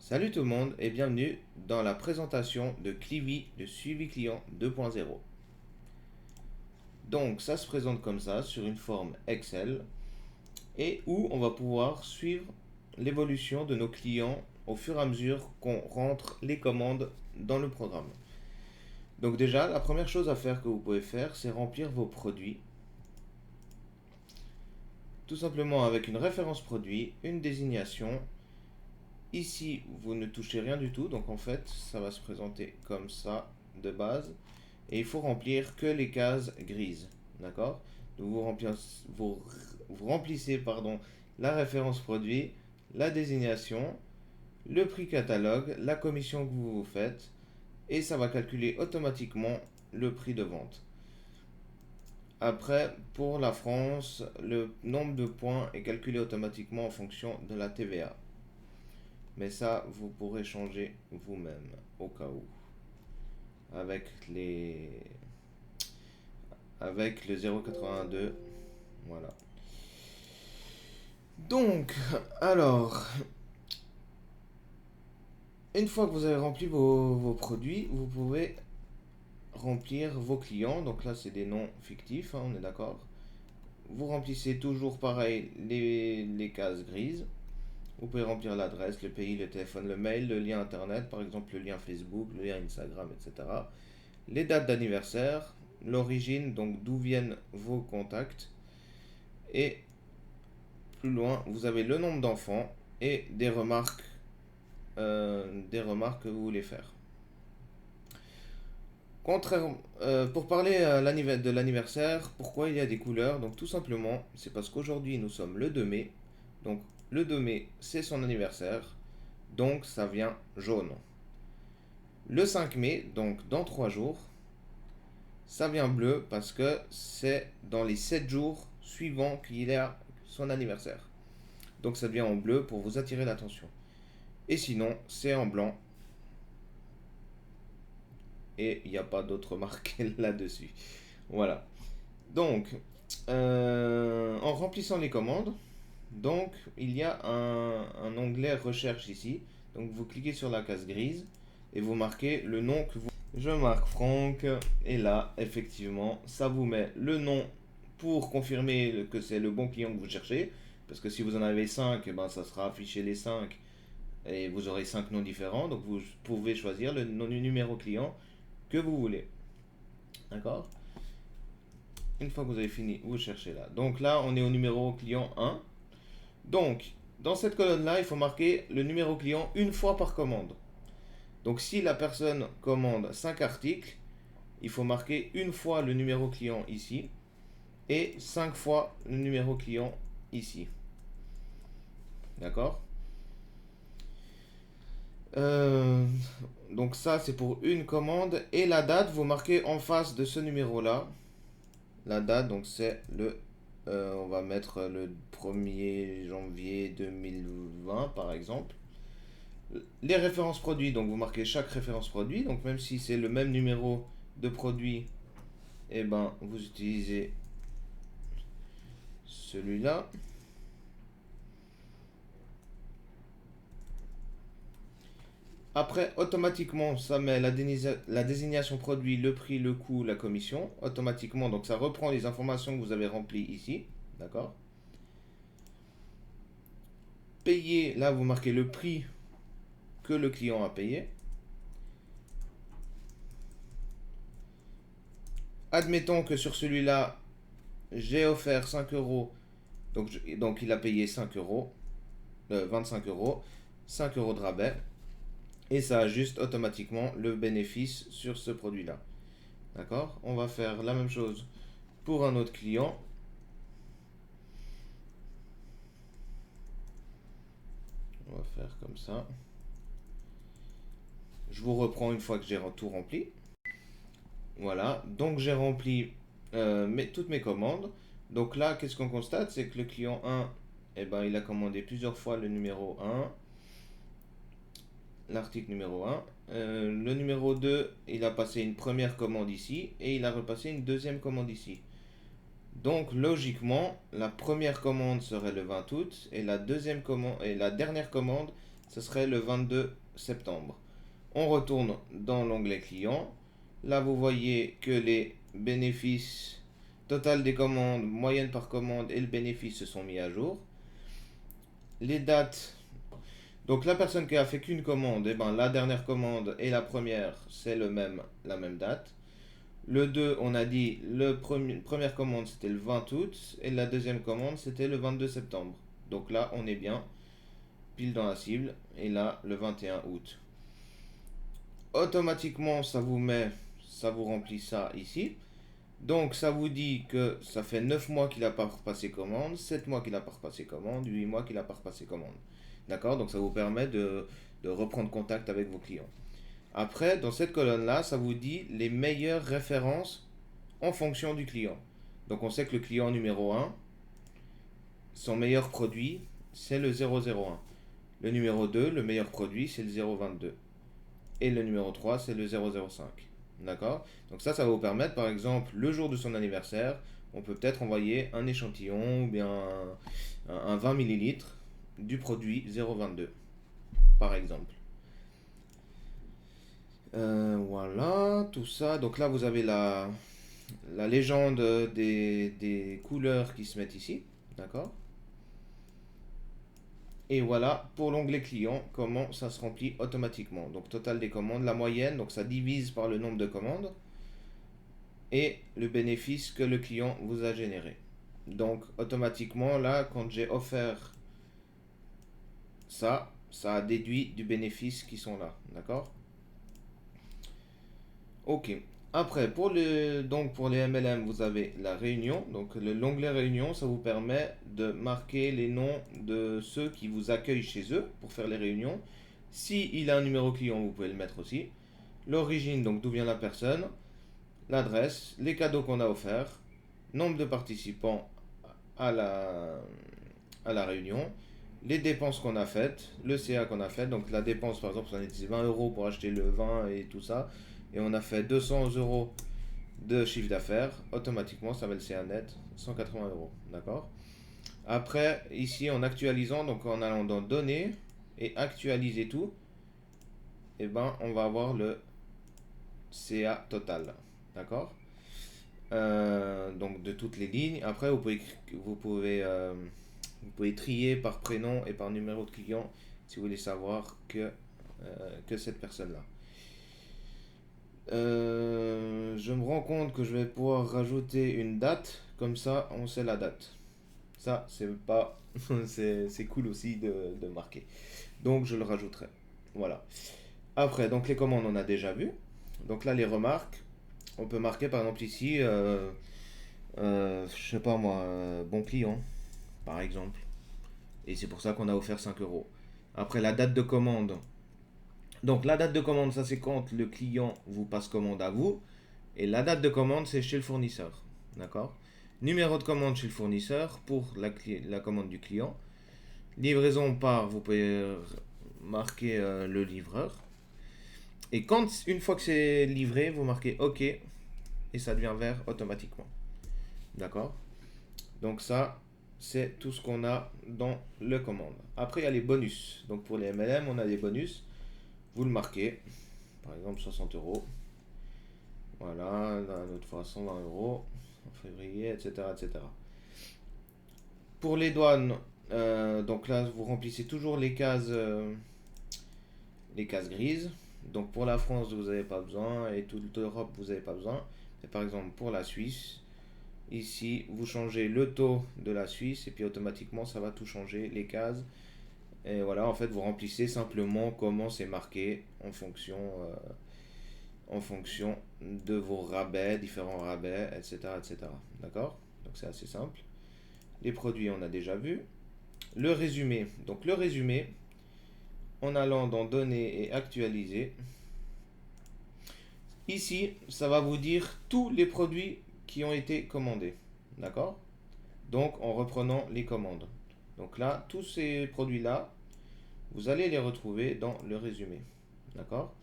Salut tout le monde et bienvenue dans la présentation de Clivy, le suivi client 2.0. Donc ça se présente comme ça sur une forme Excel et où on va pouvoir suivre l'évolution de nos clients au fur et à mesure qu'on rentre les commandes dans le programme. Donc déjà, la première chose à faire que vous pouvez faire, c'est remplir vos produits. Tout simplement avec une référence produit, une désignation. Ici, vous ne touchez rien du tout, donc en fait, ça va se présenter comme ça de base. Et il faut remplir que les cases grises. D'accord? Donc vous remplissez la référence produit, la désignation, le prix catalogue, la commission que vous faites, et ça va calculer automatiquement le prix de vente. Après, pour la France, le nombre de points est calculé automatiquement en fonction de la TVA. Mais ça, vous pourrez changer vous-même au cas où. Avec les avec le 0,82. Voilà. Donc, alors, une fois que vous avez rempli vos produits, vous pouvez remplir vos clients. Donc là, c'est des noms fictifs, hein, on est d'accord. Vous remplissez toujours pareil les cases grises. Vous pouvez remplir l'adresse, le pays, le téléphone, le mail, le lien internet, par exemple le lien Facebook, le lien Instagram, etc. Les dates d'anniversaire, l'origine, donc d'où viennent vos contacts. Et plus loin, vous avez le nombre d'enfants et des remarques que vous voulez faire. Pour parler de l'anniversaire, pourquoi il y a des couleurs? Donc tout simplement, c'est parce qu'aujourd'hui nous sommes le 2 mai. Donc le 2 mai, c'est son anniversaire. Donc ça vient jaune. Le 5 mai, donc dans 3 jours, ça vient bleu parce que c'est dans les 7 jours suivants qu'il a son anniversaire. Donc ça devient en bleu pour vous attirer l'attention. Et sinon, c'est en blanc. Et il n'y a pas d'autre marque là-dessus. Voilà. Donc, en remplissant les commandes, donc il y a un onglet recherche ici. Donc vous cliquez sur la case grise et vous marquez le nom que vous... Je marque Franck et là, effectivement, ça vous met le nom pour confirmer que c'est le bon client que vous cherchez. Parce que si vous en avez 5, eh ben, ça sera affiché les 5 et vous aurez 5 noms différents. Donc vous pouvez choisir le numéro client que vous voulez. D'accord? Une fois que vous avez fini, vous cherchez là. Donc là, on est au numéro client 1. Donc, dans cette colonne-là, il faut marquer le numéro client une fois par commande. Donc si la personne commande 5 articles, il faut marquer une fois le numéro client ici et 5 fois le numéro client ici. D'accord? Euh, donc ça, c'est pour une commande. Et la date, vous marquez en face de ce numéro-là. La date, donc c'est on va mettre le 1er janvier 2020 par exemple. Les références produits, donc vous marquez chaque référence produit. Donc même si c'est le même numéro de produit, et ben vous utilisez celui-là. Après, automatiquement, ça met la désignation produit, le prix, le coût, la commission. Automatiquement, donc ça reprend les informations que vous avez remplies ici. D'accord? Payer, là, vous marquez le prix que le client a payé. Admettons que sur celui-là, j'ai offert 5 euros. Donc il a payé 5 euros, 25 euros, 5 euros de rabais. Et ça ajuste automatiquement le bénéfice sur ce produit-là. D'accord? On va faire la même chose pour un autre client. On va faire comme ça. Je vous reprends une fois que j'ai tout rempli. Voilà, donc j'ai rempli toutes mes commandes. Donc là, qu'est-ce qu'on constate? C'est que le client 1, eh ben, il a commandé plusieurs fois le numéro 1, l'article numéro 1. Le numéro 2, il a passé une première commande ici et il a repassé une deuxième commande ici. Donc logiquement, la première commande serait le 20 août et la dernière commande ce serait le 22 septembre. On retourne dans l'onglet client. Là, vous voyez que les bénéfices total des commandes, moyenne par commande et le bénéfice se sont mis à jour. Les dates. Donc la personne qui a fait qu'une commande, eh ben, la dernière commande et la première, c'est la même date. Le 2, on a dit, première commande, c'était le 20 août, et la deuxième commande, c'était le 22 septembre. Donc là, on est bien, pile dans la cible, et là, le 21 août. Automatiquement, ça vous remplit ça ici. Donc ça vous dit que ça fait 9 mois qu'il n'a pas repassé commande, 7 mois qu'il n'a pas repassé commande, 8 mois qu'il n'a pas repassé commande. D'accord? Donc ça vous permet de reprendre contact avec vos clients. Après, dans cette colonne-là, ça vous dit les meilleures références en fonction du client. Donc on sait que le client numéro 1, son meilleur produit, c'est le 001. Le numéro 2, le meilleur produit, c'est le 022. Et le numéro 3, c'est le 005. D'accord? Donc ça va vous permettre, par exemple, le jour de son anniversaire, on peut peut-être envoyer un échantillon ou bien un 20 millilitres du produit 022, par exemple. Voilà, tout ça. Donc là, vous avez la légende des couleurs qui se mettent ici. D'accord? Et voilà, pour l'onglet client, comment ça se remplit automatiquement. Donc total des commandes, la moyenne, donc ça divise par le nombre de commandes. Et le bénéfice que le client vous a généré. Donc automatiquement, là, quand j'ai offert ça, ça a déduit du bénéfice qui sont là. D'accord? Ok. Après, pour les MLM, vous avez la réunion. Donc l'onglet réunion, ça vous permet de marquer les noms de ceux qui vous accueillent chez eux pour faire les réunions. Si il a un numéro client, vous pouvez le mettre aussi. L'origine, donc d'où vient la personne. L'adresse, les cadeaux qu'on a offerts, nombre de participants à à la réunion, les dépenses qu'on a faites, le CA qu'on a fait. Donc la dépense, par exemple, on a utilisé 20 euros pour acheter le vin et tout ça, et on a fait 200 euros de chiffre d'affaires, automatiquement ça va le CA net 180 euros. D'accord? Après, ici en actualisant, donc en allant dans données et actualiser tout, et ben on va avoir le CA total. D'accord? Donc de toutes les lignes. Après, vous pouvez trier par prénom et par numéro de client si vous voulez savoir que cette personne-là. Je me rends compte que je vais pouvoir rajouter une date, comme ça on sait la date. Ça, c'est pas. C'est cool aussi de marquer. Donc je le rajouterai. Voilà. Après, donc les commandes, on a déjà vu. Donc là, les remarques, on peut marquer par exemple ici, je sais pas moi, bon client, par exemple. Et c'est pour ça qu'on a offert 5 euros. Après, la date de commande. Donc la date de commande, ça c'est quand le client vous passe commande à vous. Et la date de commande, c'est chez le fournisseur. D'accord? Numéro de commande chez le fournisseur pour la commande du client. Livraison par, vous pouvez marquer le livreur. Et une fois que c'est livré, vous marquez OK et ça devient vert automatiquement. D'accord? Donc ça, c'est tout ce qu'on a dans le commande. Après, il y a les bonus. Donc pour les MLM, on a des bonus. Vous le marquez. Par exemple, 60 euros. Voilà, d'une autre façon, 20 euros en février, etc. etc. Pour les douanes, donc là, vous remplissez toujours les cases grises. Donc pour la France, vous n'avez pas besoin et toute l'Europe, vous n'avez pas besoin. Et par exemple, pour la Suisse, ici, vous changez le taux de la Suisse et puis automatiquement, ça va tout changer, les cases. Et voilà, en fait, vous remplissez simplement comment c'est marqué en fonction de vos rabais, différents rabais, etc. etc. D'accord? Donc c'est assez simple. Les produits, on a déjà vu. Le résumé. Donc le résumé, en allant dans données et actualiser, ici, ça va vous dire tous les produits qui ont été commandés. D'accord? Donc en reprenant les commandes. Donc là, tous ces produits-là, vous allez les retrouver dans le résumé. D'accord?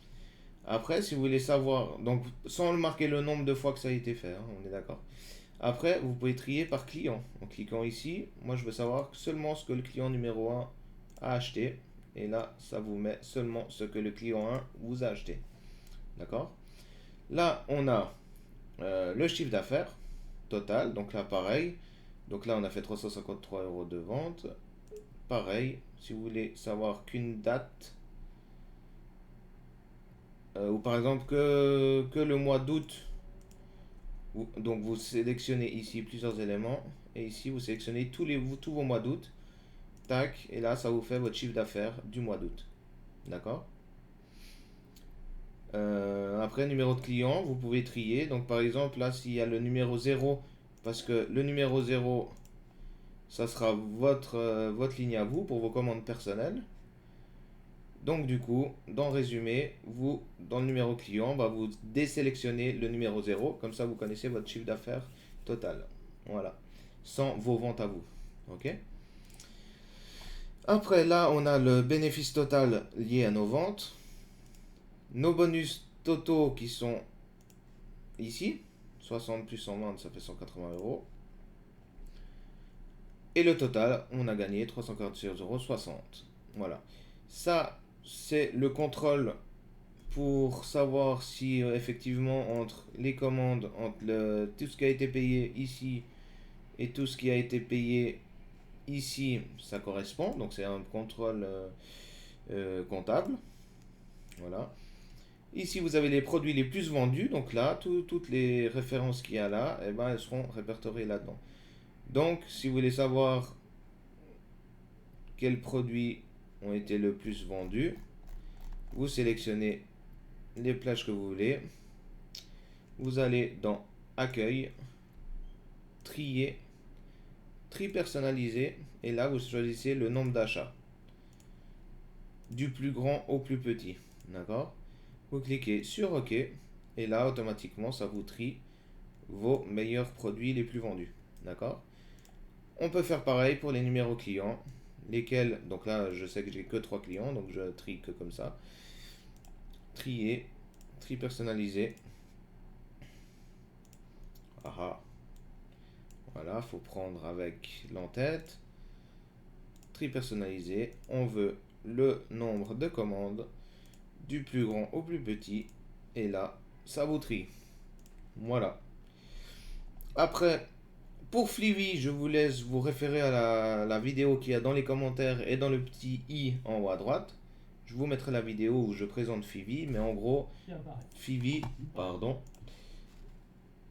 Après, si vous voulez savoir, donc sans marquer le nombre de fois que ça a été fait, hein, on est d'accord. Après, vous pouvez trier par client. En cliquant ici, moi je veux savoir seulement ce que le client numéro 1 a acheté. Et là, ça vous met seulement ce que le client 1 vous a acheté. D'accord? Là, on a le chiffre d'affaires total. Donc là, pareil. Donc là, on a fait 353 euros de vente. Pareil, si vous voulez savoir qu'une date, ou par exemple que le mois d'août, donc vous sélectionnez ici plusieurs éléments. Et ici, vous sélectionnez tous vos mois d'août. Tac, et là, ça vous fait votre chiffre d'affaires du mois d'août. D'accord? Après, numéro de client, vous pouvez trier. Donc, par exemple, là, s'il y a le numéro 0, parce que le numéro 0, ça sera votre ligne à vous pour vos commandes personnelles. Donc, du coup, dans résumé, vous, dans le numéro client, bah, vous désélectionnez le numéro 0. Comme ça, vous connaissez votre chiffre d'affaires total. Voilà. Sans vos ventes à vous. OK? Après, là, on a le bénéfice total lié à nos ventes. Nos bonus totaux qui sont ici. 60 plus 120, ça fait 180 euros. Et le total, on a gagné 346,60 euros. Voilà. Ça, c'est le contrôle pour savoir si effectivement entre les commandes, entre tout ce qui a été payé ici et tout ce qui a été payé ici, ça correspond. Donc c'est un contrôle comptable. Voilà. Ici, vous avez les produits les plus vendus. Donc là, toutes les références qu'il y a là, eh ben, elles seront répertoriées là-dedans. Donc, si vous voulez savoir quels produits ont été le plus vendus, vous sélectionnez les plages que vous voulez. Vous allez dans Accueil, Trier, Tri personnalisé, et là, vous choisissez le nombre d'achats, du plus grand au plus petit. D'accord? Vous cliquez sur OK, et là, automatiquement, ça vous trie vos meilleurs produits les plus vendus. D'accord? On peut faire pareil pour les numéros clients, lesquels, donc là, je sais que j'ai que 3 clients, donc je trie que comme ça. Trier, tri personnalisé. Ah, voilà, faut prendre avec l'entête. Tri personnalisé, on veut le nombre de commandes du plus grand au plus petit, et là, ça vous trie. Voilà. Après, pour Flivi, je vous laisse vous référer à la vidéo qu'il y a dans les commentaires et dans le petit i en haut à droite. Je vous mettrai la vidéo où je présente Fivi, mais en gros, Fivi, pardon.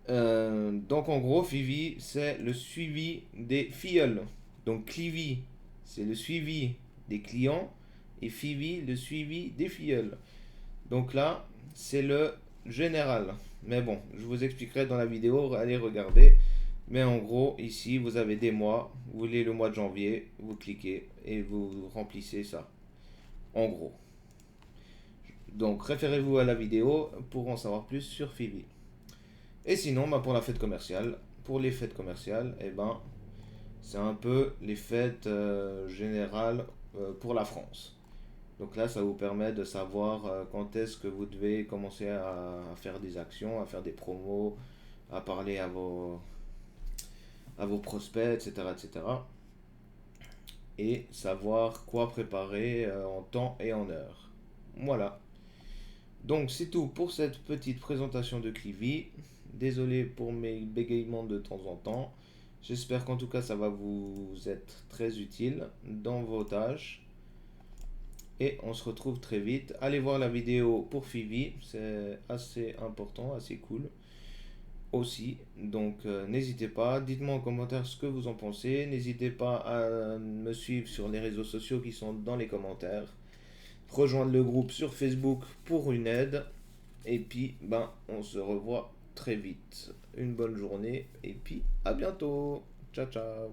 Donc en gros, Fivi, c'est le suivi des filleuls. Donc Clivi, c'est le suivi des clients, et Fivi, le suivi des filleuls. Donc là, c'est le général. Mais bon, je vous expliquerai dans la vidéo, allez regarder. Mais en gros, ici, vous avez des mois. Vous voulez le mois de janvier, vous cliquez et vous remplissez ça. En gros. Donc, référez-vous à la vidéo pour en savoir plus sur Fivi. Et sinon, bah, pour la fête commerciale, pour les fêtes commerciales, eh ben, c'est un peu les fêtes générales pour la France. Donc là, ça vous permet de savoir quand est-ce que vous devez commencer à faire des actions, à faire des promos, à parler à vos prospects, etc., etc. Et savoir quoi préparer en temps et en heure. Voilà. Donc c'est tout pour cette petite présentation de Clivi. Désolé pour mes bégaiements de temps en temps. J'espère qu'en tout cas ça va vous être très utile dans vos tâches. Et on se retrouve très vite. Allez voir la vidéo pour Fivi, c'est assez important, assez cool aussi. Donc n'hésitez pas, dites-moi en commentaire ce que vous en pensez. N'hésitez pas à me suivre sur les réseaux sociaux qui sont dans les commentaires. Rejoindre le groupe sur Facebook pour une aide. Et puis, ben, on se revoit très vite. Une bonne journée et puis à bientôt. Ciao, ciao.